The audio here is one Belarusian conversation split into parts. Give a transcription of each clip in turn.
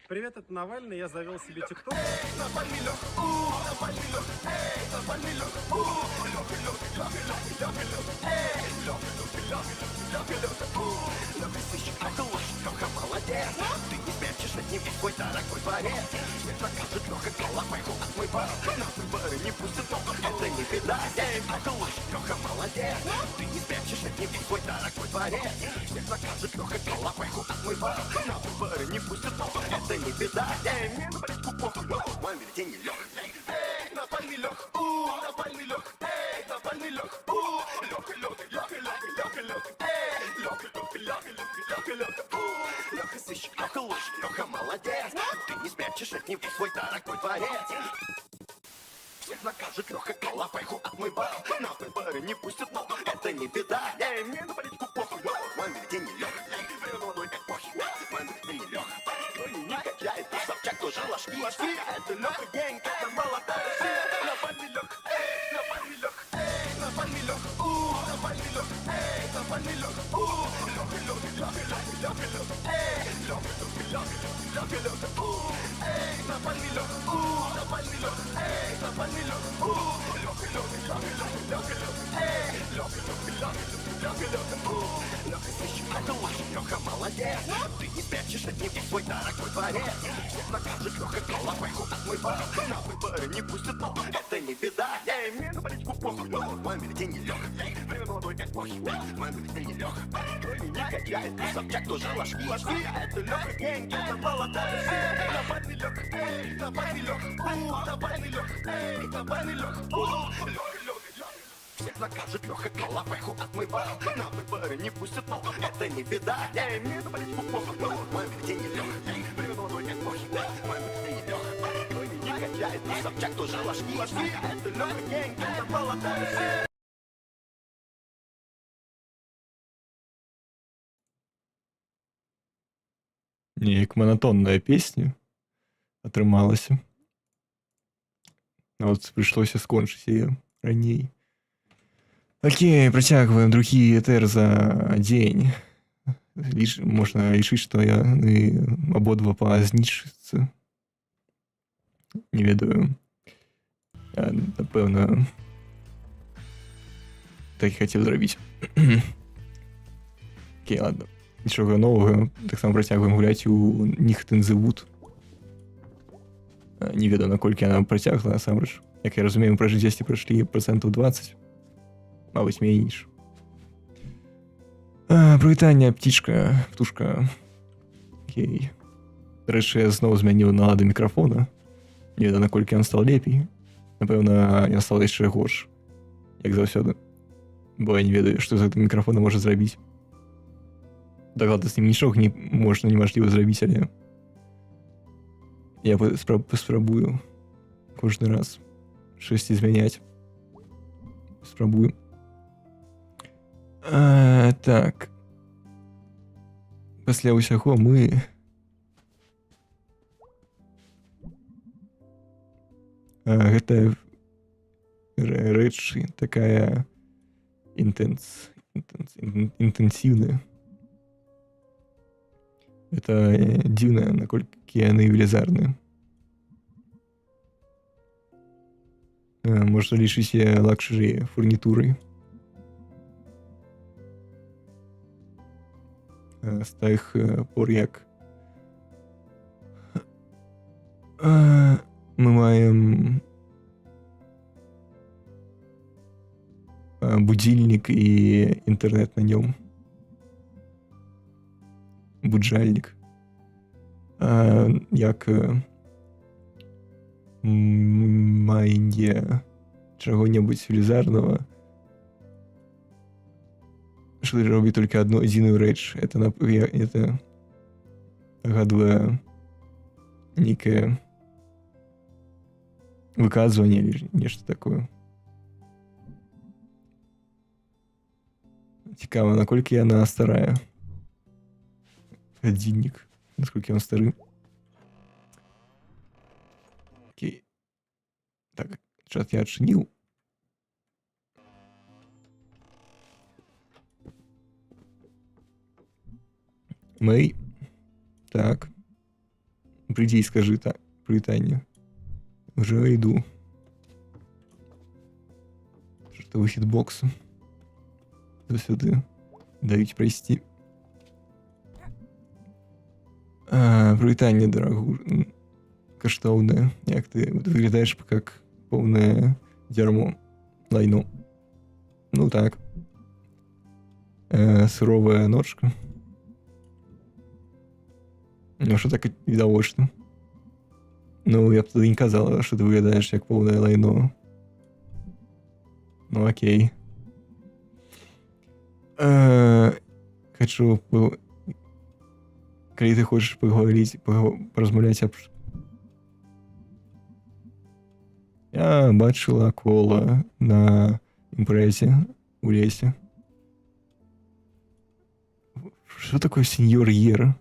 Привет, это Навальный, я завел себе ТикТок. Ты не спрячешь от них свой дорогой дворец. Свет накажет Леха головой отмывал. На выборы не пустят, но это не беда. Это ложь, Леха молодец. Ты не спрячешь от них свой дорогой дворец. Свет накажет Леха головой отмывал. На выборы не пустят, но это не беда. Мне на политику похуй, но мой бюллетень Лех. Навальный Лех, Навальный Лех, Навальный Лех, Леха, Леха, Леха, Леха, Леха, Леха, Леха, Леха, Леха, Леха, Леха, сыщик, Леха, ложь, Леха, молодец. Ты не спрячешь от него свой дорогой дворец. Всех накажет Леха, головой отмывал. На выборы не пустят, но это не беда. Мне на политику похуй, но мой бюллетень Леха. Прям молодой как похуй, мой бюллетень Леха. Не качает, Собчак тоже ложки. Это Леха гень, это молодая Россия. Навальный Леха, Навальный Леха, Навальный Леха, Навальный Леха, Навальный Леха, Леха, Леха, Леха, Леха, Леха, Леха, Леха, Леха, Навальный Леха, Навальный Леха, Навальный Леха, Леха, Леха, Леха, Леха, Леха, сыщик, это ложь, Леха молодец. Ты не спрячешь от него свой дорогой дворец. Всех накажет Леха головой отмывал. На выборы не пустят, но это не беда. Мне на политику похуй, но мой бюллетень Леха. Время молодой как похуй, мой бюллетень Леха. Не качает, Собчак тоже ложки. Это Леха гень, это молодая Россия. Навальный Леха, Навальный Леха, Навальный Леха, Навальный Леха, Леха, Леха. Всех накажет Леха головой отмывал. На выборы не пустят, но это не беда. Мне на политику похуй, но мой бюллетень Леха. Время молодой как похуй, мой бюллетень Леха. Не качает, Собчак тоже ложки. Это Леха гень, это молодая Россия. Неяк монотонная песня атрымалася. А вот прыйшлося скончыць яе раней. Окей, працягваем другі этэр за дзень. Можна лічыць, што яны абодва па знічцы. Не ведаю. Напэўна, так і хацеў зрабіць. Окей, ладно. Нічога новага. Таксама працягваем гуляць у Nicht in the Wood. Не ведаю, наколькі яна працягла, насамрэч. Як я разумею, мы дзесьці прайшлі 20%. Мабыць, менш. Прывітанне, птушка. Окей. Рэчы, я зноў змяніў налады мікрафона. Не ведаю, наколькі ён стал лепей. Напэўна, ён стал яшчэ горш. Як заўсёды. Бо я не ведаю, што з гэтым мікрафонам можа зрабіць. Дакладна з ім нічога немажліва зрабіць, але я паспрабую кожны раз штосьці змяняць. Спрабую. Так. Пасля ўсяго мы гэта рэч такая інтэнсіўная. Это дзіўна, наколькі яны велізарныя. Можна лічыць лакшыры фурнітурай. З тых пор, як мы маем будильнік і інтэрнэт на нём. Буджальнік. Як маянне чаго-небудзь велізарнага, што робіць толькі адну адзіную рэч. Это нагадвае нейкае выказванне или нешта такое. Цікава, наколькі яна старая. Гадзіннік. Наскільки він старий. Окей. Так, чат я отчинил. Мэй. Так. Прийди і скажи так. Привітання. Вже йду. Чортовий хітбокс. Сюди. Дають пройти. Привітання, дорогу. Каштовне. Як ти виглядаєш як повне дерьмо. Лайно. Ну так. Суровая ножка. Ну, що так відавочно. Ну, я б тоді не казала, що ти виглядаєш як повне лайно. Ну, окей. Хочу... Коли ти хочеш поговорити, порозмовляти об... Я бачила кола на імпрезі у лісі. Что такое сеньор Ер?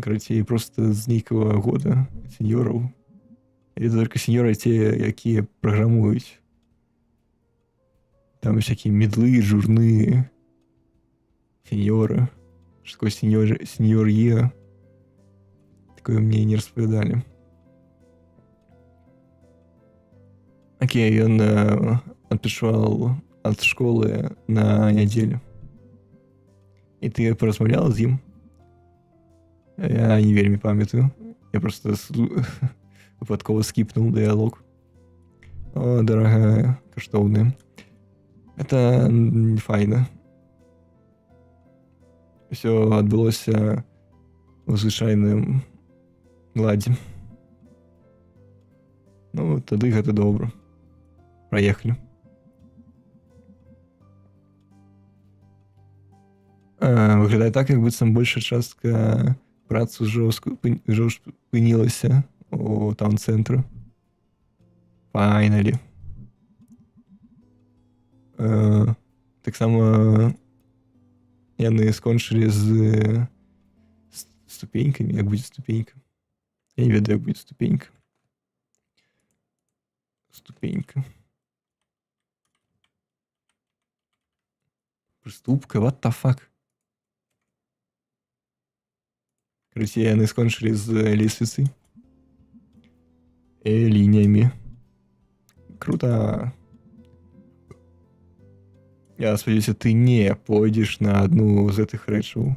Короче, просто с некого года сеньоров. Или это только сеньоры те, які програмують. Там всякие медлы, журны, сеньоры. Что такое сеньор Е? Такое мне не рассказали. Окей, он отпішов от школы на неделю. І ти порозмовляла з ним? Я не вельми пам'ятаю. Я просто випадково скіпнув діалог. О, дорогая, коштовне. Это не файно. Все відбулося у звичайному ладі. Ну, тоді гэта добре. Проехали. Выглядае так, як быццам большая частка працы ўжо спынілася у таун-цэнтру. Finally. Таксама яны скончылі з ступенькамі, як будзе ступенька. Я не ведаю, як будзе ступенька. Ступенька. Приступка, what the fuck? Короче, яны скончылі з лесвіцай і лініямі. Круто. Я спадзяюся, ты не пойдзеш на одну з гэтых рэчаў.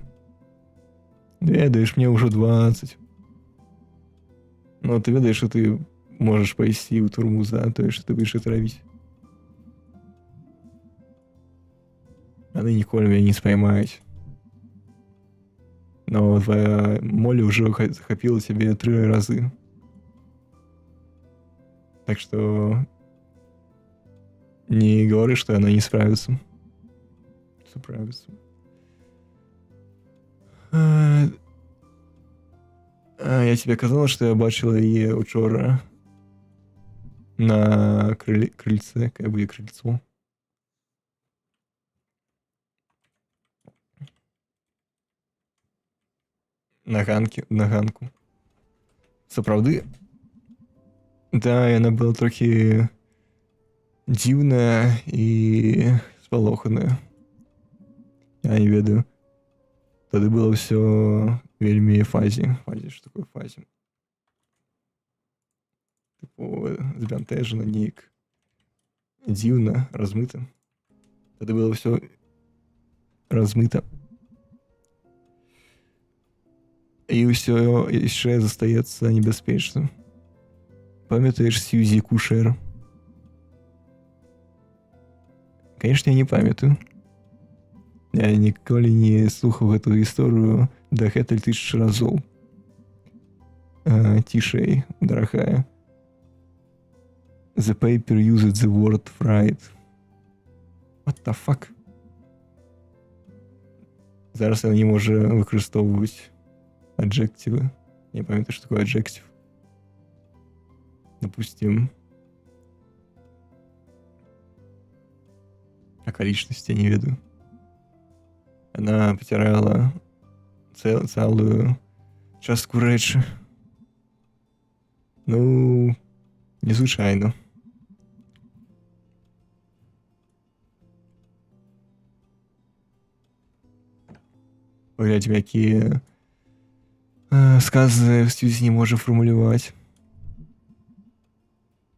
Ведаеш, мне ўжо 20. Но ты ведаеш, што ты можаш пайсці ў турму за тое, што ты будзеш это рабіць. Яны ніколі мяне не спаймаюць. Но твоя Молли уже захопила тебе 3 разы. Так что не говори, что она не справится. Справится. Я тебе казала, что я бачила її учора на крыльце, как бы крыльцо. На ганку. Сапраўды? Да, яна была трохі дзіўная і спалоханая. Я не ведаю. Тады было ўсё вельмі фазе. Што такое фазе? Типу, збянтэжана неяк. Дзіўна, размыта. Тады было ўсё размыта. І ўсё яшчэ застаецца небяспечным. Памятаеш Сьюзі Кушер? Конечно, я не памятаю. Я ніколі не слухаў гэтую гісторыю дагэтуль 1000 разоў. Цішэй, дарагая. The paper used the word fried. What the fuck? Зараз яна не можа выкарыстоўваць аджективы. Я памятаю, что такое аджектив. Допустим. Околичности я не ведаю. Она потеряла целую частку речи. Ну, незвычайно. Поглядим, якія сказы Сьюзі не можа фармуляваць.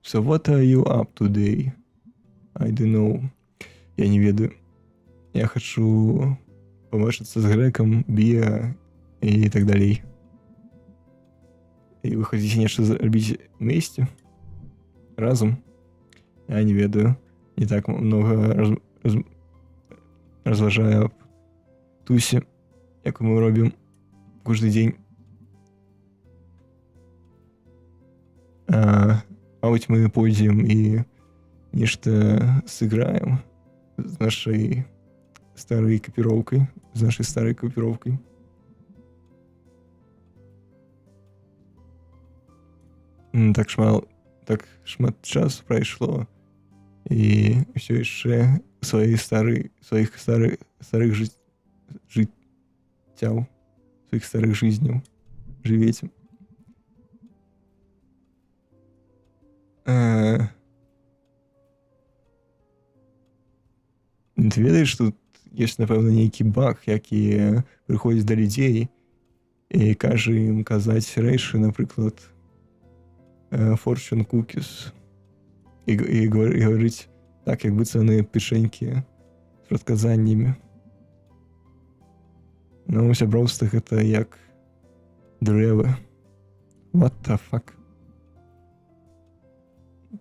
So what are you up today? I don't know. Я не ведаю. Я хочу побачыцца з грэкам, Біа і так далей. І вы хацеце нешта зрабіць вместе? Разом? Я не ведаю. Не так много разважаю аб тусе, як мы робім кожны дзень. Мабуть, мы пойдзем і нешта сыграем з нашай старой экіпіроўкай, Так шмат часу прайшло, і ўсё яшчэ сваіх старых жыццяў, сваіх старых жизняў жывеце. Ты ведаеш, тут ёсць, напэўна, нейкі баг, які прыходзіць да людзей і кажа ім казаць рэчы, напрыклад, fortune cookies, і гаварыць так, як быццам яны печэнькі з прадказаннямі. Ну, сяброўства гэта як дрэвы. What the fuck?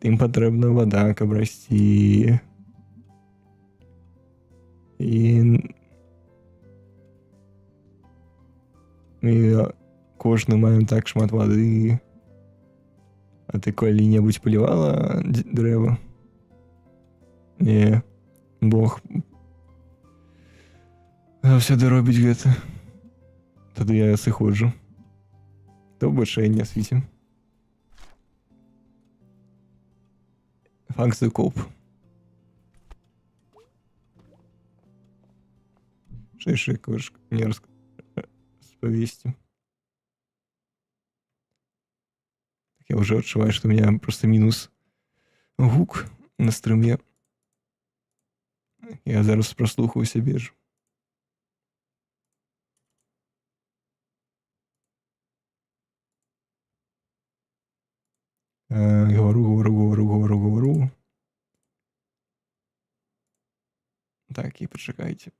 Ім патрэбна вада, каб расці. І мы кожны маем так шмат вады. А ты калі-небудзь палівала дрэва? Не, Бог заўсёды робіць гэта. Тады я сыходжу. То больше не свіце. Факт за коп. Что еще кое-что мне расповести? Я уже отчуваю, что у меня просто минус гук на стриме. Я зараз прослухаю себе ж. Говорю. Так, и почекайте.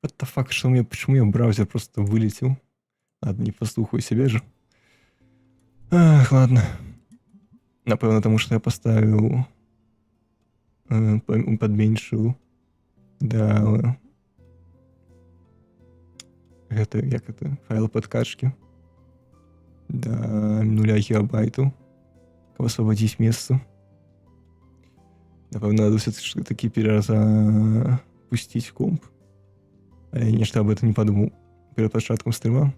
What the fuck, почему я браузер просто вылетел? Ладно, не послухаю себе же. Ах, ладно. Напевно, потому что я поставил подменьшил да это файл подкачки до 0 гигабайту, каб освободить место. Напевно, надо все-таки перезапустить комп. А я нечто об этом не подумал перед початком стрима.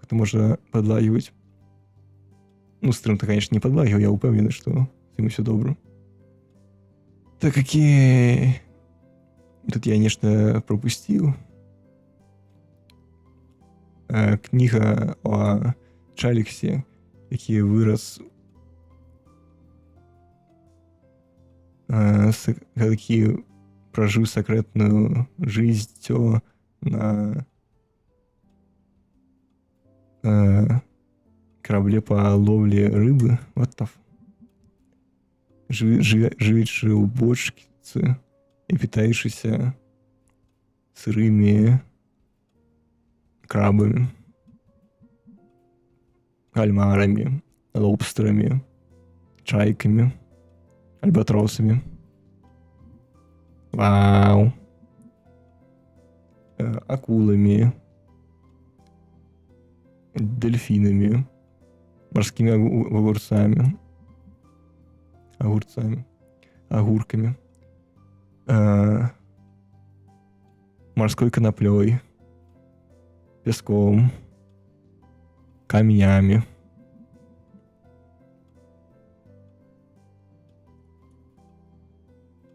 Это можно подлагивать. Ну, стрим-то, конечно, не подлагивал, я уверен, что с ним все добро. Так какие... Тут я, конечно, пропустил. Книга о Чаліксе, який вырос, який прожил секретную жизнь на корабле по ловле рыбы. What the живущий у бочки и питающийся сырыми крабами, кальмарами, лобстерами, чайками, альбатросами. Вау. Акулами, дельфинами, морскими огурками, морской коноплей, песком, камнями.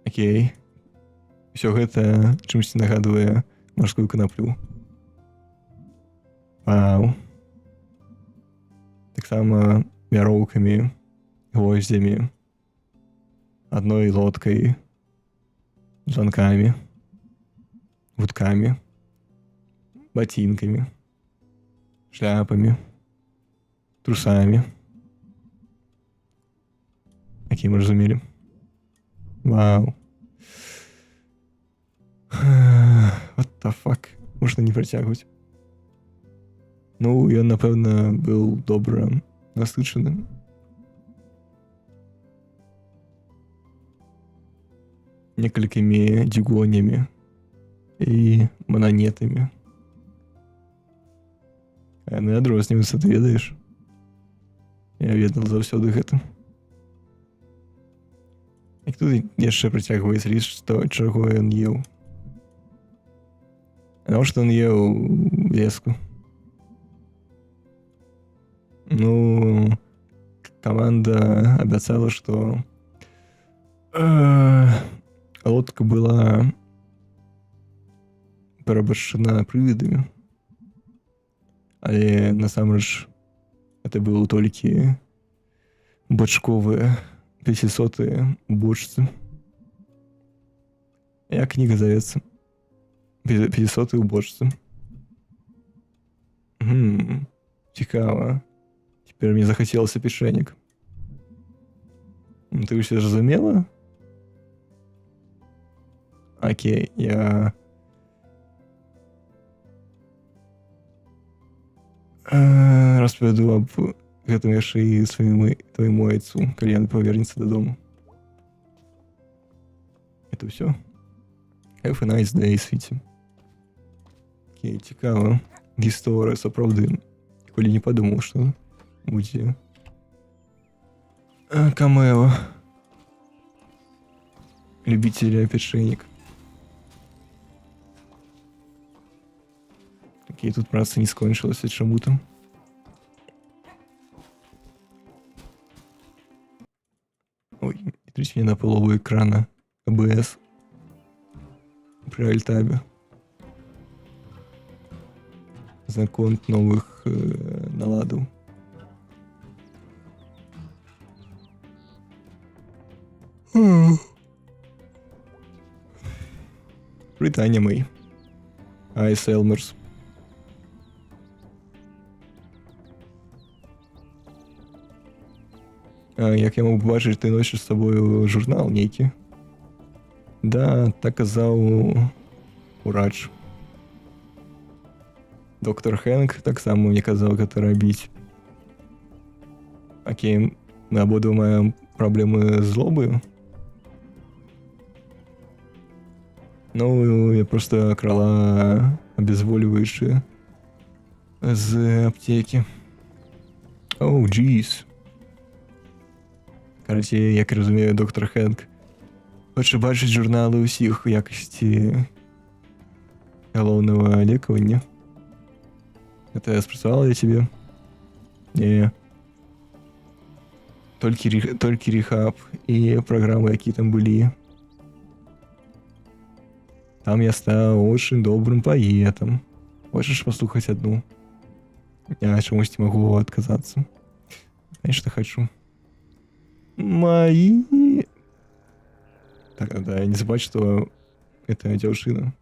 Окей. Все гэта чымсьці нагадвае морскую коноплю. Вау. таксама вяроўкамі, гвоздзямі, адной лодкай, званкамі, гудкамі, ботинками, шляпами, трусами. Какие мы разумели. Вау. What the fuck? Можна не працягваць. Ну, ён, напэўна, быў добра насычаны. Некалькімі дзюгонямі і мананетамі. Яны адрозніваюцца, ты ведаеш? Я ведал заўсёды гэта. І тут яшчэ працягваецца ліст, чаго ён еў. Навошта ён еў леску? Ну, каманда абяцала, што лодка была перабаршчана прывідамі. Але насамрэч это быў толькі бачковыя 500-е бочцы. Як кніга завецца? 500-е ў бочцы. Цікава. Теперь мне захотелось печенек. Ты ўсё зразумела? Окей, я... распавяду аб гэтым яшчэ і твайму айцу, калі ён павернецца дадому. Это ўсё. Have a nice day, свіце. Окей, цікава. Гісторыя, сапраўды. Ніколі не падумаў, што будзе камео любителя печенек. Окей, тут праца не скончилася чаму-то. Ой, смотрите мне на полову экрана АБС при альтабе. Закон новых наладов. Притання мої. Айс Елмерс. Як я мог бачити, ти носиш з собою журнал нейкі. Да, так казав урач. Доктор Хэнк так само мне казав гэта рабіць. Окей, мы абодва маем праблемы з злобою. Ну, я просто крала обезболивающие з аптеки. Оу, джіз. Короче, як розумію, доктор Хэнк хоче бачити журнали усіх у якості галоўнага лекавання. Это спрацавала я тебе? Не. Толькі рехаб і праграмы, які там былі. Там я стал очень добрым поэтом. Хочешь послушать одну? Я чомусь не могу отказаться. Конечно, хочу. Мои... Так, да, не забывай, что это дзяўчына.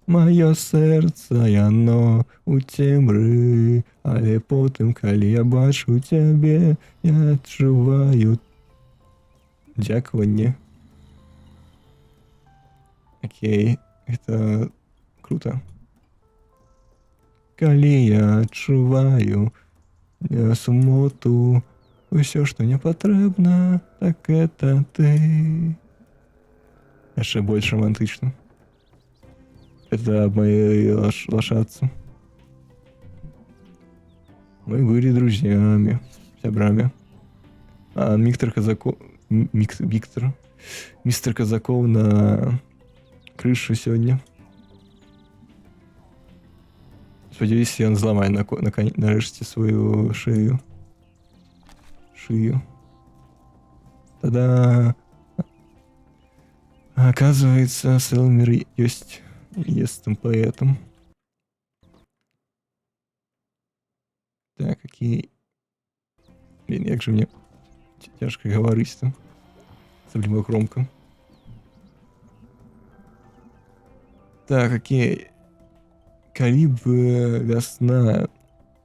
Маё сэрца, яно у цемры, але потым, калі я бачу цябе, я адчуваю дзякаванне. Окей, это круто. Калі я адчуваю сумоту, усё, што не патрэбна, так это ты. Яшчэ больш романтычна. Это мои лошадцы. Мы были друзьями, сябрами. А мистер Казаков на крышу сегодня. Спадзяюся, ён зламае нарэшце сваю шею. Тогда оказывается, Селмер есть там поэтом. Так, окей. Блин, як же мне тяжко говорить-то. Особливо громко. Так, окей. Калі б вясна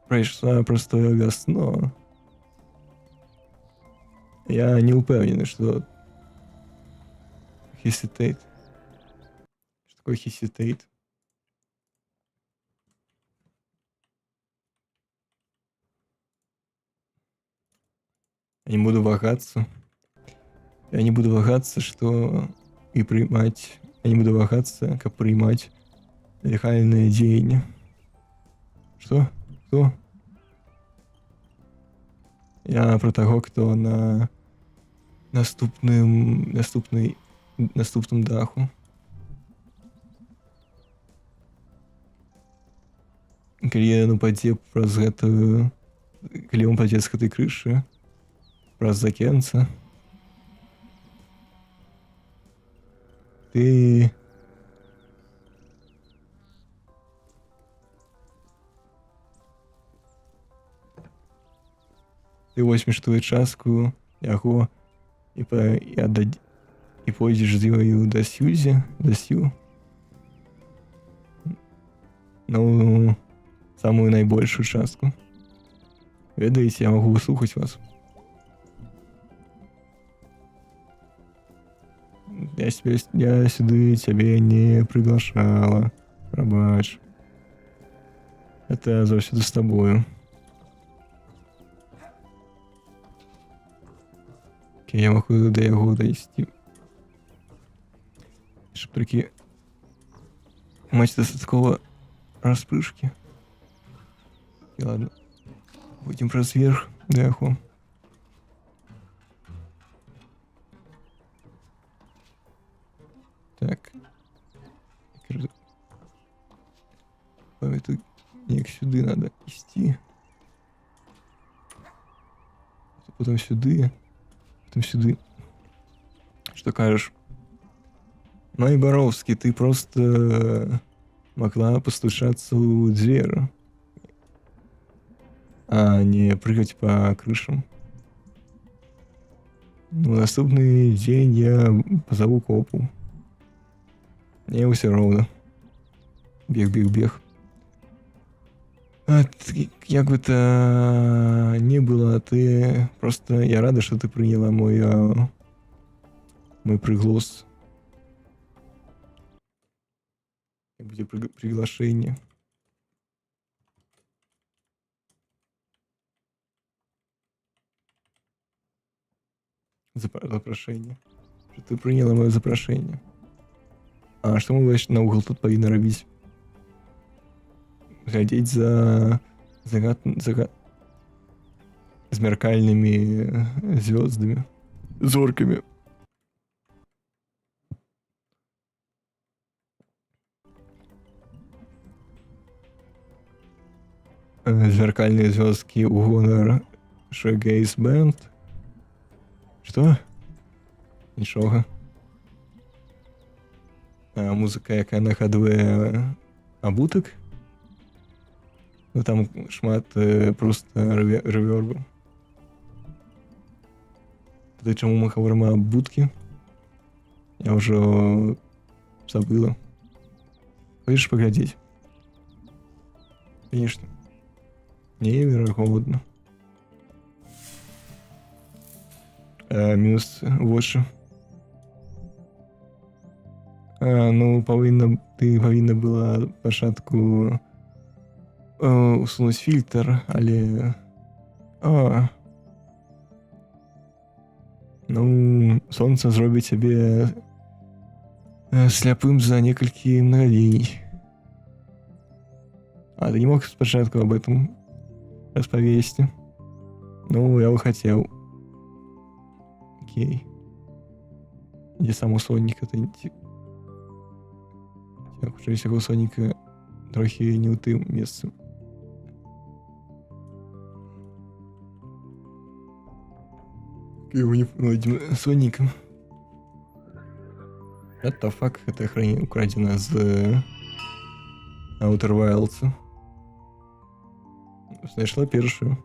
прайшла простое вясно, я не упэўнены, что hesitate. Что такое hesitate? Я не буду вагаться. Я не буду вагаться, что и принимать. Я не буду вагаться, как принимать легальные деяния. Что? Кто? Я про того, кто на наступным даху. Калі ён упадзе праз гэтую... Калі ён упадзе з гэтай крышы, праз акенца, ты... Ты возьмеш твою частку яго і пойдзеш з ёю да Сью. Ну, самую найбольшую частку. Ведаеце, я могу выслухаць вас. Я сюды цябе не приглашала. Прабач. Это заўсёды з табою. Окей, я могу до яго дайсці. Шпрыкі. Маць дастаткова распрыжкі. И ладно. Будем праз верх да яго. Так. Это неяк сюды надо ісці. Потом сюды. Потом сюды. Что кажешь? Ну и Боровский, ты просто могла постучаться у двери, а не прыгать по крышам. Ну, наступный день я позову копу. Мне все равно. Бег. Як бы то ни было, ты просто... Я рада, что ты приняла мой приглас. Где приглашение. Запрошение. Что ты приняла мое запрошение. А что мы на угол тут повинны робить? Глядеть за змеркальными звездами, зорками. Зеркальные звездки у гонор Shoegaze Band. Что? Нічого. Музыка, яка нагадує абуток. Ну там шмат просто ревербу. Тоді чому ми говоримо об будки? Я вже забыла. Хочеш поглядеть? Конечно. Невероятно. Мінус воші. Ну, ти повинна була спочатку усунуть фільтр, але... Ну, сонце зробить тебе сляпым за некалькі мгновений. А ты не мог спочатку об этом расповести? Ну, я бы хотел. Окей. Где сам у Соника то я хочу, если у Соника трохи не у тым месцам. Его не найдем Соником. Это факт, это хрень украдено с Outer Wilds. знайшла першую.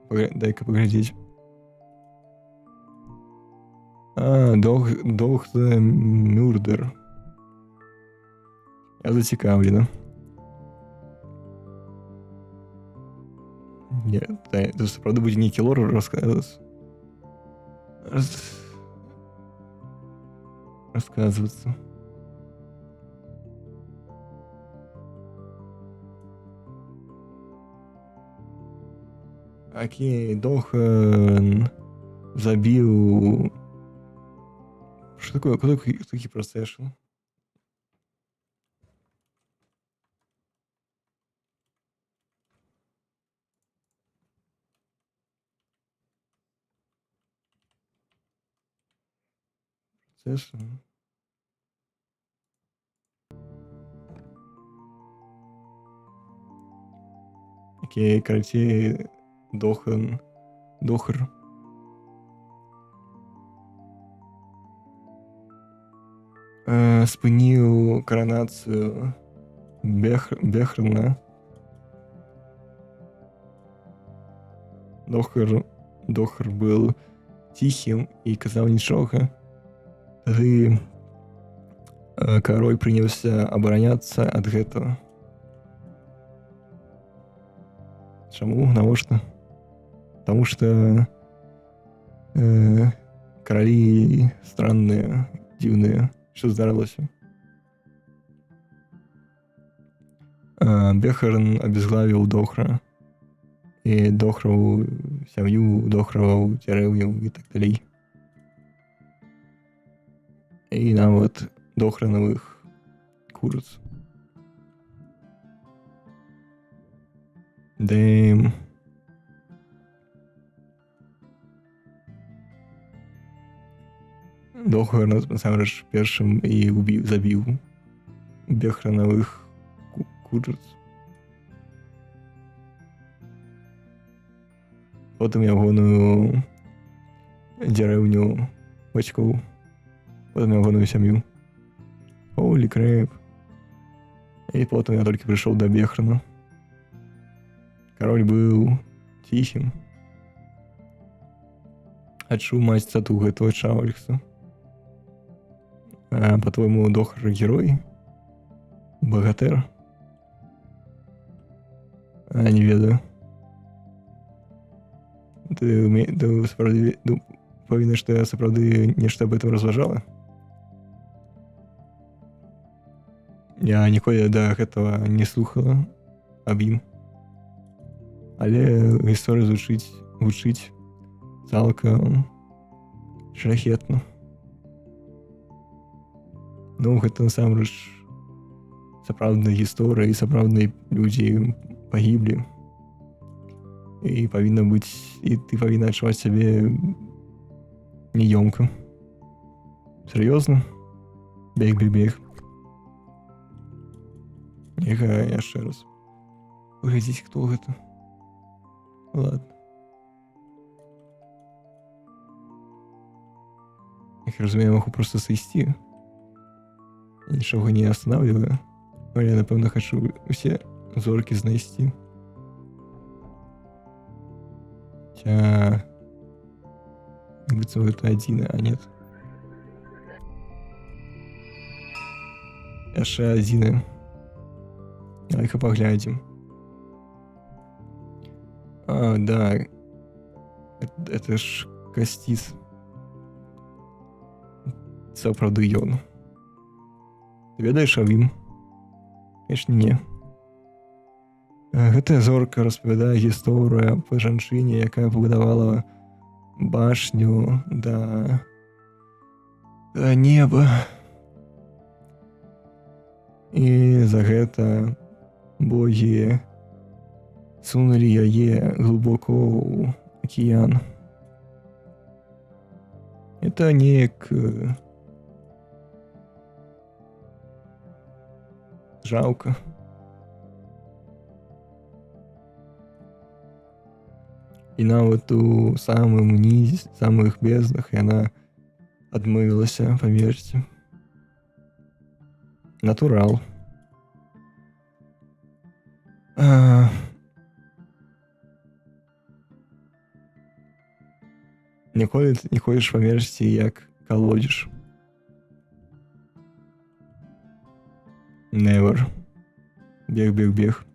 Дай-ка паглядзець. Dog the Murder. Я зацікавлена. Не, це правда буде нейкі лор рассказываться. Окей, Дохан забил... Что такое? Кто такой процессор? Процессор? Окей, короче, Дохр. Спыніў коронацию Бехрна. Дохр был тихим и казаў нічога. Тады король принялся обороняться от гэтага. Чаму? Навошта? Потому что короли странные, дивные. Что здарылася? Бехрн обезглавил Дохра. И Дохрову сям'ю, Дохрову деревню и так далее. И нават Дохрановых куриц. Дэм. Дохр насамрэч першым і забіў Бехрановых куриц. Потым ягоную дзярэўню бацькоў. Потым ягоную сям'ю. Holy crap. І потым я толькі прыйшоў да Бехрана. Король быў тихим. Хачу маць цату гэтага Чарльза. По-твоему, Дохр герой? Богатыр? Не ведаю. Ты павінна, што я сапраўды нешта об этом разважала? Я ніколі да гэтага не слухала аб ім. Але гісторыя гучыць цалкам шляхетна. Ну, гэта насамрэч сапраўдная гісторыя і сапраўдныя людзі пагіблі. І павінна быць, і ты павінна адчуваць сябе неёмка. Серьёзна? Бег. Няга яшчэ раз. Паглядзіць, хто гэта. Ладно. Я разумею, могу просто сойти. Я нічога не останавливаю. Але я, напэўна, хочу усе зоркі знайсці. Хотя... Быццам гэта адзіна, а нет. Яшчэ адзіна. Давай-ка паглядзім. Да. Это ж касціц. Сапраўды ён. Ты ведаеш аб ім? Конечно, не. Гэтая зорка распавядае гісторыю аб жанчыне, якая пабудавала башню да неба. І за гэта богі сунули яе глубоко ў акіян. Это неяк жалко. І нават у самым нізе, самых безднах яна адмовілася памерці. Натурал. Ніколи ти не хочеш померти, як колодиш. Never. Бег.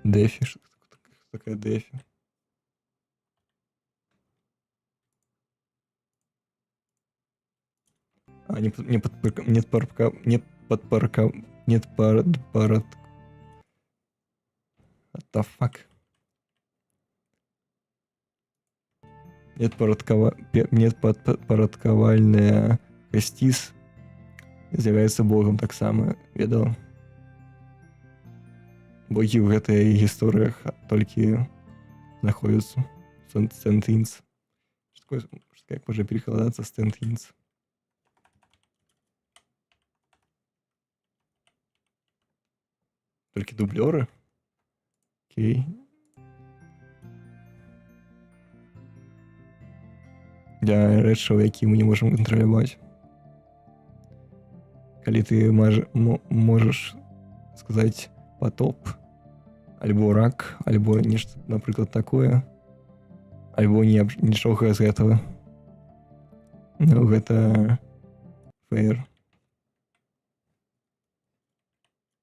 Дефи. Что такое дефи? А, нет парка. What the fuck? Неподпарадкавальная касціс з'яўляецца богам таксама, ведала? Богі ў гэтай гісторыях толькі знаходзяцца. Сент-Инс. Как можа перекладацца Сент-Инс? Толькі дублёры? Окей. Для рэчаў, які мы не можам кантраляваць. Калі ты можаш сказаць потоп, альбо рак, альбо нешта, напрыклад, такое, альбо нічога з гэтага. Ну, гэта фэйр.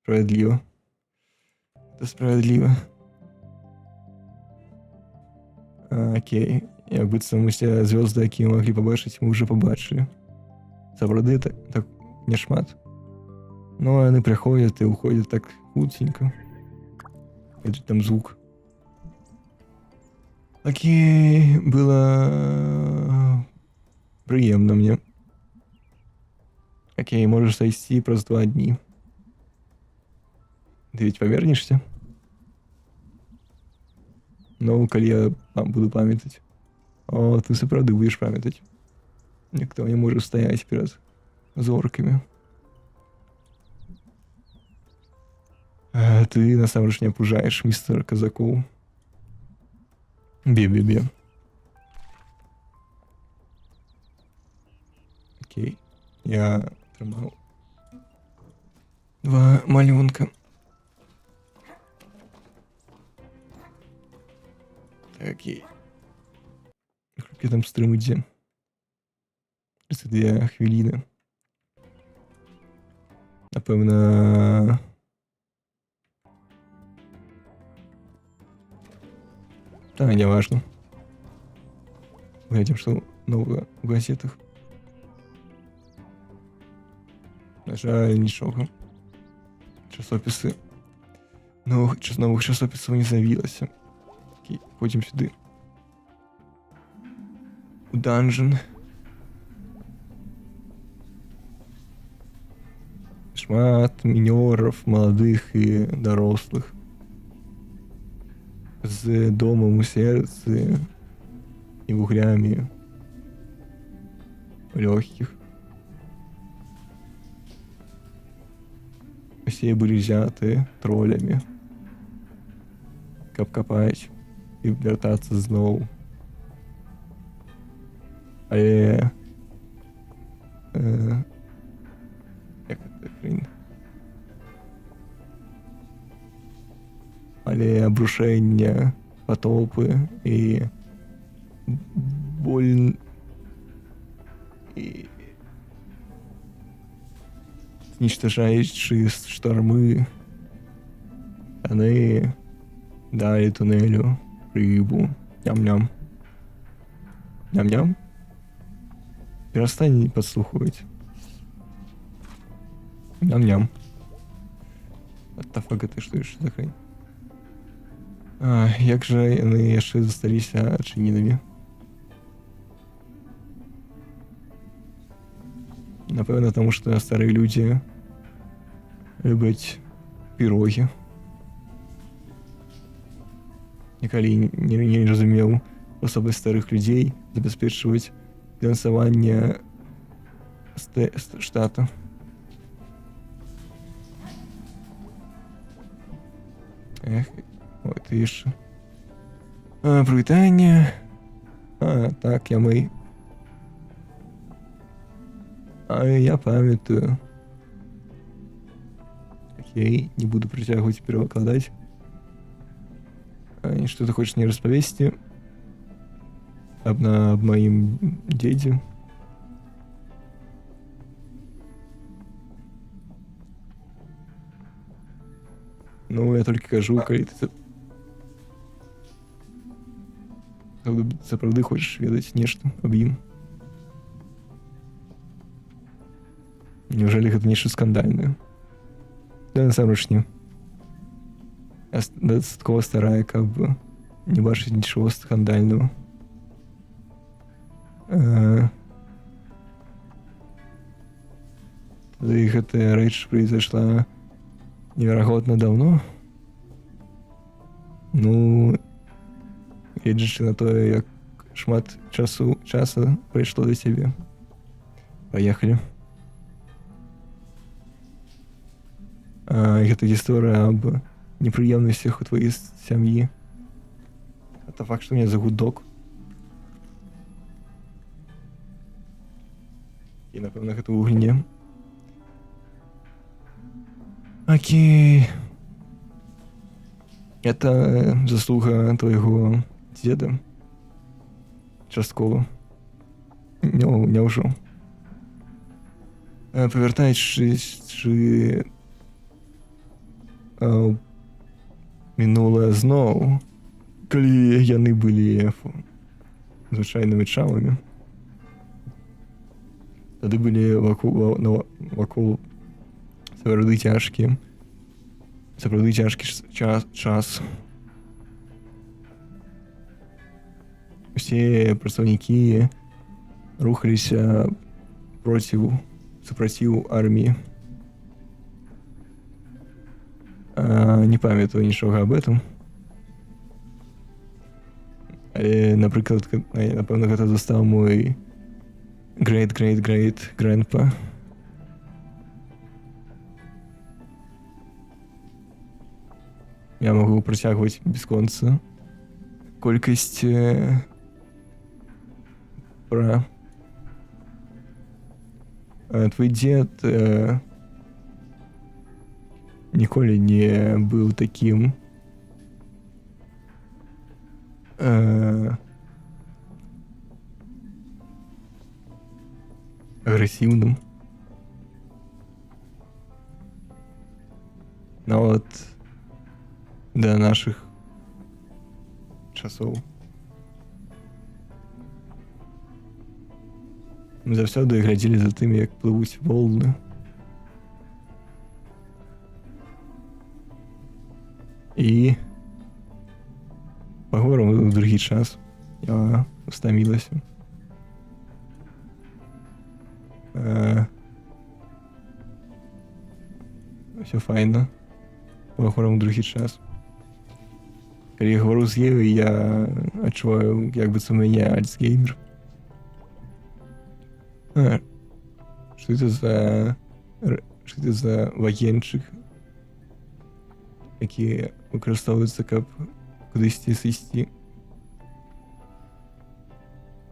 Справядліва. Это справядліва. Окей. Як быццам усе звёзды, якія маглі пабачыць, мы ўжо пабачылі. Сапраўды так няшмат. Но яны прыходзяць і ўходзяць так хуценька. Это там звук. Окей, было прыемна мне. Окей, можаш сайсці праз 2 дні. Ты ведь павернешся? Ну, калі я буду памятаць. О, ты сапраўды будзеш памятаць. Ніхто не можа стаяць перад зоркамі. Ты насамрэч не пужаеш, містер Казакоў. Бе. Окей. Я атрымаў 2 малюнка. Окей. Скільки там стрим ідзе? 32 хвилини. Напевно... Да, не важно. Глядим, что новое в газетах. На жаль, нічого. Часописи. Новых часописів не з'явилося. Окей, ходим сюди. У данжен. Шмат міньорів, молодих і дорослих. З домом у серці і вуглями легких. Усі були взяті тролями, каб копати і вертатися знову. Але... як це хрень? Але обрушення, потопи і боль... і... зничтожаючі шторми, вони дали тунелю рибу. Ням-ням. Ням-ням? Перестань подслуховать. Ням-ням. What the fuck, это что за хрень? Як же яны яшчэ засталіся адчыненымі? Напэўна, таму што старыя людзі любяць пірогі. Нікалі не разумеў спосабы старых людзей забяспечваць фінансаванне штата. Эх, ой, ты яшчэ. Прывітанне. Так, я мэй. Я памятаю. Окей, не буду притягивать, перевыкладать. Что ты хочешь мне распавесці аб маім дзедзе? Ну, я толькі кажу, калі ты сапраўды хочаш ведаць нешта аб ім. Неужели гэта нешта скандальнае? Да, насамрэч не. Я дастаткова старая, каб не бачыць нічого скандального. Тады гэтая рэч произошла неверагодна давно. Ну, гледзячы на тое, як шмат часу прайшло да цябе. Паехалі. Гэта гісторыя аб непрыемнасцях у твоей сям'і. Это факт, што мне за гудок. І, напэўна, гэта ў гульне. Окей. Это заслуга твайго дзеда. Часткова. Няўжо. Павяртаючы мінулае зноў, калі яны былі звычайнымі чамамі. Тады былі вакол сапраўды цяжкі час. Усе прадстаўнікі рухаліся супраціў арміі. Не памятаю нічога аб этом. Але, напрыклад, напэўна, гэта застаў мой great-great-great-grandpa. Я магу працягваць бясконца колькасць пра... Твой дзед ніколі не быў такім агрэсіўным. Нават да нашых часоў. Мы заўсёды глядзелі за тым, як плывуць волны. І паговорам у другі час. Я стамілася. Всё файна. Паговорам у другі час. Калі я говорю з ёй, я адчуваю, як быццам у мяне альцгеймер. Што это за вагенчык, які выкарыстоўваецца, каб кудысьці сысці.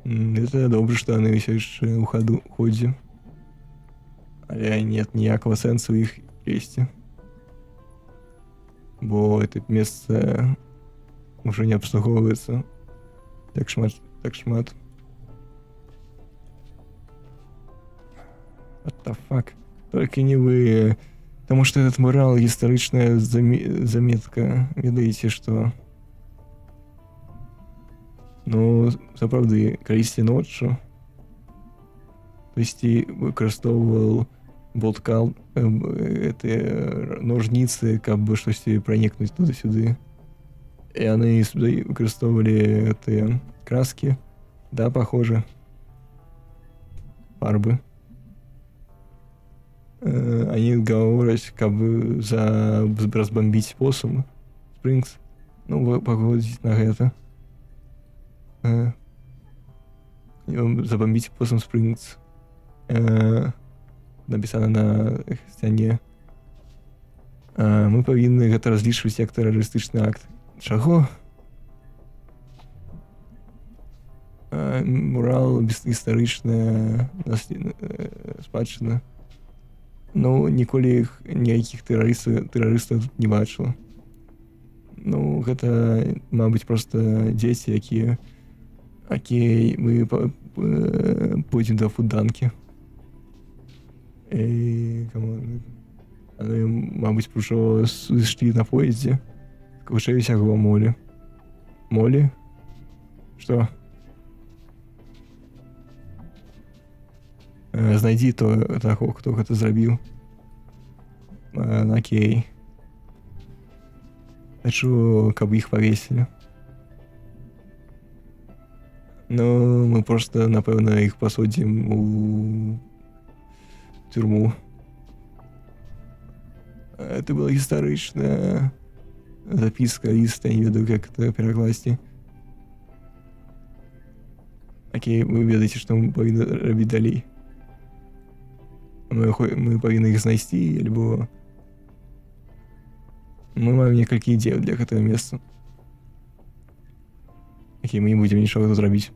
Это добра, што яны ўсё яшчэ ў ходзе. Але нет ніякага сэнсу іх лезці. Бо это месца уже не абслугоўваецца так шмат. What the fuck? Только не вы... Потому что этот мурал — историчная заметка. Ведаеце, что... Ну, сапраўды, калісьці ноччу хтосьці выкарыстоўваў болткал, ножніцы, каб штосьці пранікнуць туды-сюды. І яны выкарыстоўвалі гэтыя краски. Да, похоже. Фарбы. Они говорят, как бы разбомбить посум Спрингс. Ну, погодить на это. Забомбить посум Спрингс. Написано на сцяне. Мы павінны гэта разлічваць як тэрарыстычны акт. Чаго? Мурал гістарычная спадчына. Ну, ніколі іх ніякіх тэрарыстаў тут не бачыла. Ну, гэта, мабыць, проста дзеці, якія... Окей, мы пойдзем да фуданкі. Камон. Яны, мабыць, ўжо сышлі на поездзе. Вучыліся яго Молі. Молі? Што? Знайдзі таго, хто гэта зрабіў. Окей. Хочу, каб іх павесілі. Ну, мы просто, напэўна, іх пасудзім у тюрму. Это была гістарычная запіска, ліст, я не ведаю, як это перакласці. Окей, вы ведаеце, што мы павінны рабіць далей. Мы павінны іх знайсці, альбо... Мы маем некалькі ідзеяў для гэтага месца. Окей, мы не будем нічога тут рабіць.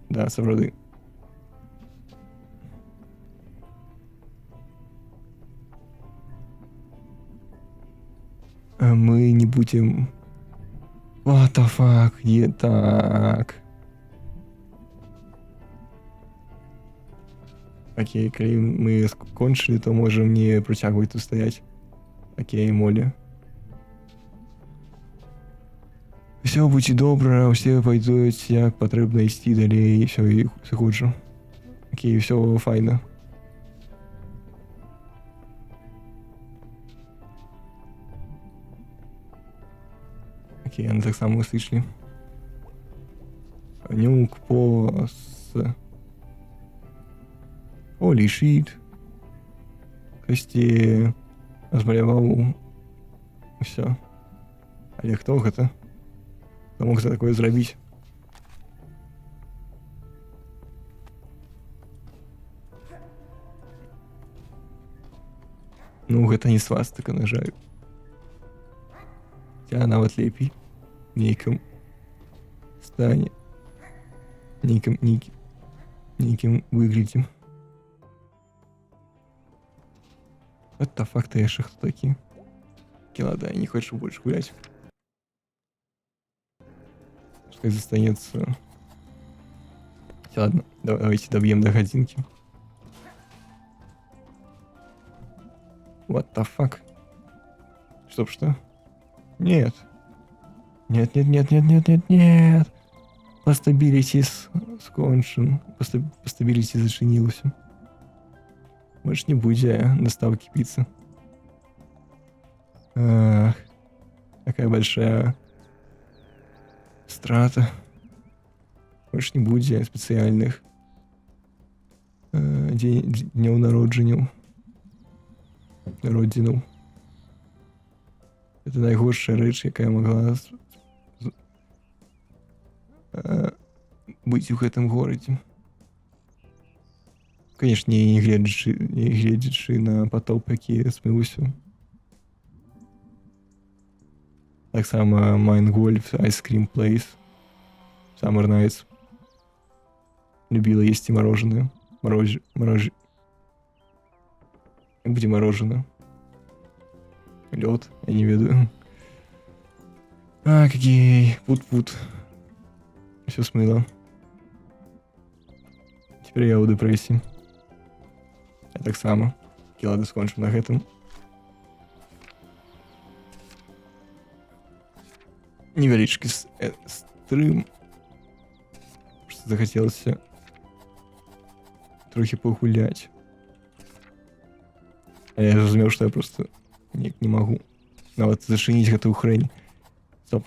Да, сапраўды. Мы не будем... What the fuck? Не так. Окей, калі мы скончылі, то можем не працягваць тут стаяць. Окей, Молі. Все будзе добра, усе пойдуць, як патрэбна ісці далей, і все, і сыходжу. Окей, все файна. Окей, яны таксама услышалі. Нюк, пос... Holy shit. Касці размаляваў усё. Але хто гэта? Хто мог за такое зрабіць? Ну, гэта не свастыка, на жаль. Хаця нават лепей. Нейкім стане. Нейкім выглядзе. What the fuck, ты яшчэ хто такі? Ладно, я не хочу больше гулять. Что застанется? Ладно, давайте добьем до годинки. What the fuck? Стоп, что? Нет. Нет. Постабилити скончен. Постабилити зачинился. Больше не будет доставки пиццы. Ах, какая большая страта. Больше не будет специальных днёў народженняў. Родзінаў. Это найгоршая рэч, якая могла быць у гэтым горадзе. Конечно, не гледзячы на потоп, які смыўся. Таксама Майнгольф, Ice Cream Place, Summer Nights. Любила есці мороженое. Где мороженое? Лед, я не ведаю. А, какие... Пут-пут. Все смыло. Теперь я у депрессии. Я так само. Ладно, скончим на гэтым. Невеличкий стрим. Просто захотелось трохи погулять. А я разумеў, что я просто не могу. Нават зачыніць гэтую хрень. Стоп.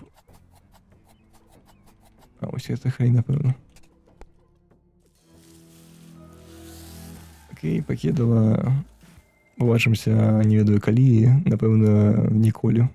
А ось гэта хрень, напэўна. Окей, пакедала. Побачымся, не ведаю калі, напэўна, ніколі.